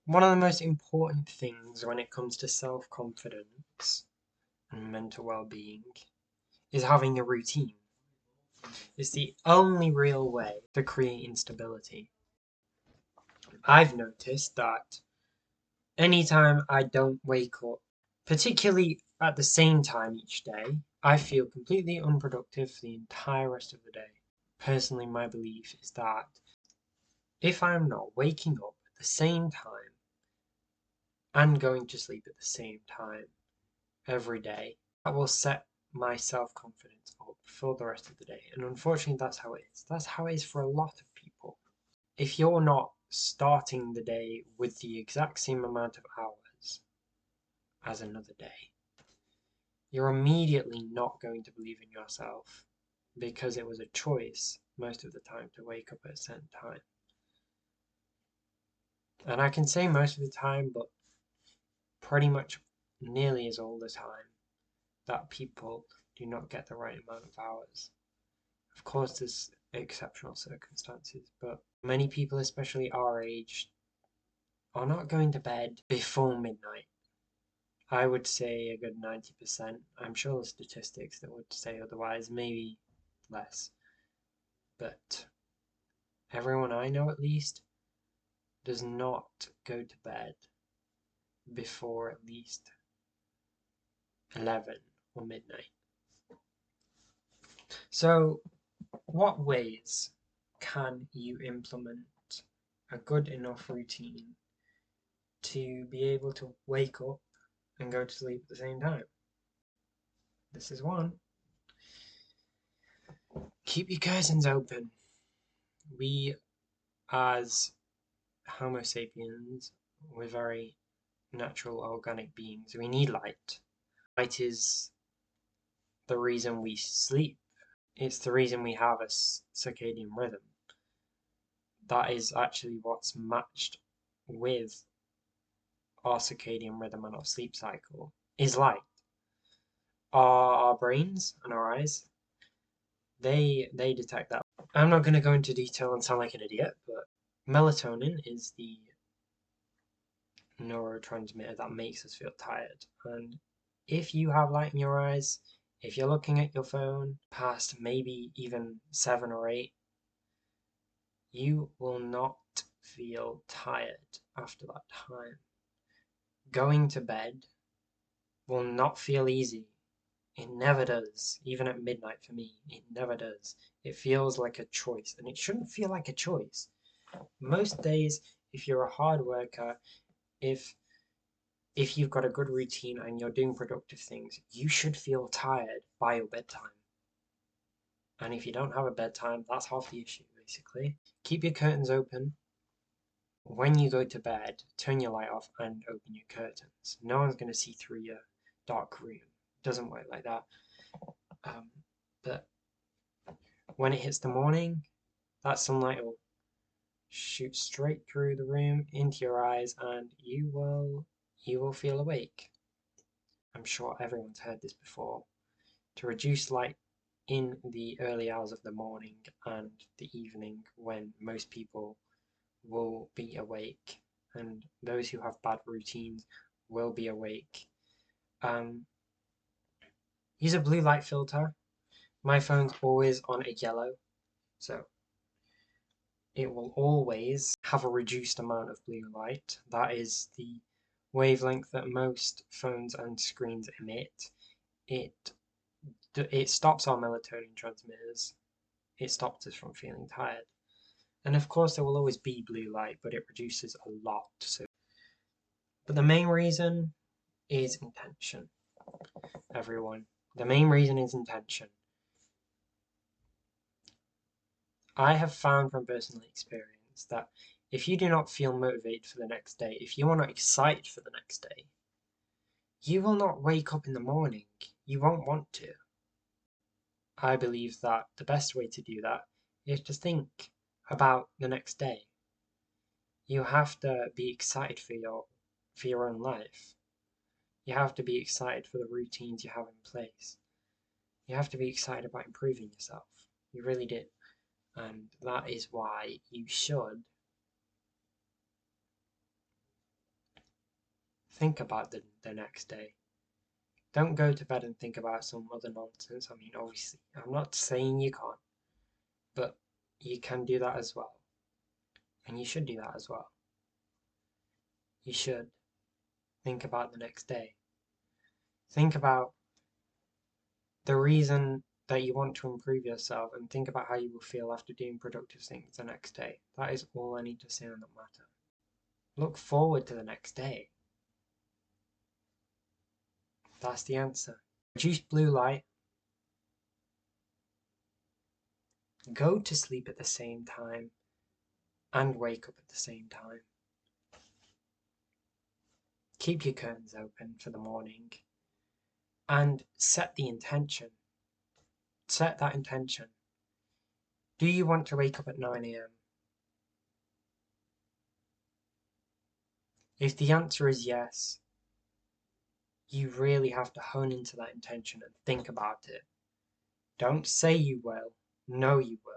One of the most important things when it comes to self-confidence and mental well-being is having a routine. It's the only real way to create instability. I've noticed that anytime I don't wake up, particularly at the same time each day, I feel completely unproductive for the entire rest of the day. Personally, my belief is that if I'm not waking up at the same time and going to sleep at the same time every day, that will set my self-confidence up for the rest of the day. And unfortunately, that's how it is. That's how it is for a lot of people. If you're not starting the day with the exact same amount of hours as another day, you're immediately not going to believe in yourself because it was a choice most of the time to wake up at a certain time. And I can say most of the time, but pretty much nearly as all the time, that people do not get the right amount of hours. Of course, there's exceptional circumstances, but many people, especially our age, are not going to bed before midnight. I would say a good 90%. I'm sure there's statistics that would say otherwise, maybe less. But everyone I know, at least, does not go to bed before at least 11 or midnight. So, what ways can you implement a good enough routine to be able to wake up and go to sleep at the same time? This is one. Keep your curtains open. We, as Homo sapiens, we're very natural organic beings. We need light. Light is the reason we sleep. It's the reason we have a circadian rhythm. That is actually what's matched with our circadian rhythm and our sleep cycle is light. Our brains and our eyes, they detect that. I'm not going to go into detail and sound like an idiot, but melatonin is the neurotransmitter that makes us feel tired. And if you have light in your eyes, if you're looking at your phone past maybe even 7 or 8, you will not feel tired after that time. Going to bed will not feel easy. It never does. Even at midnight for me, it never does. It feels like a choice, and it shouldn't feel like a choice. Most days, if you're a hard worker, if you've got a good routine and you're doing productive things, you should feel tired by your bedtime. And if you don't have a bedtime, that's half the issue, basically. Keep your curtains open. When you go to bed, turn your light off and open your curtains. No one's going to see through your dark room. It doesn't work like that. But when it hits the morning, that sunlight will shoot straight through the room into your eyes, and you will feel awake. I'm sure everyone's heard this before. To reduce light in the early hours of the morning and the evening when most people will be awake, and those who have bad routines will be awake. Use a blue light filter. My phone's always on a yellow, so it will always have a reduced amount of blue light. That is the wavelength that most phones and screens emit. It stops our melatonin transmitters. It stops us from feeling tired. And of course there will always be blue light, but it reduces a lot. But the main reason is intention, everyone. The main reason is intention. I have found from personal experience that if you do not feel motivated for the next day, if you are not excited for the next day, you will not wake up in the morning. You won't want to. I believe that the best way to do that is to think about the next day. You have to be excited for your own life. You have to be excited for the routines you have in place. You have to be excited about improving yourself. You really do. And that is why you should think about the next day. Don't go to bed and think about some other nonsense. I mean, obviously, I'm not saying you can't, but you can do that as well. And you should do that as well. You should think about the next day. Think about the reason that you want to improve yourself, and think about how you will feel after doing productive things the next day. That is all I need to say on that matter. Look forward to the next day. That's the answer. Reduce blue light. Go to sleep at the same time and wake up at the same time. Keep your curtains open for the morning and set the intention. Set that intention. Do you want to wake up at 9 a.m.? If the answer is yes, you really have to hone into that intention and think about it. Don't say you will, know you will.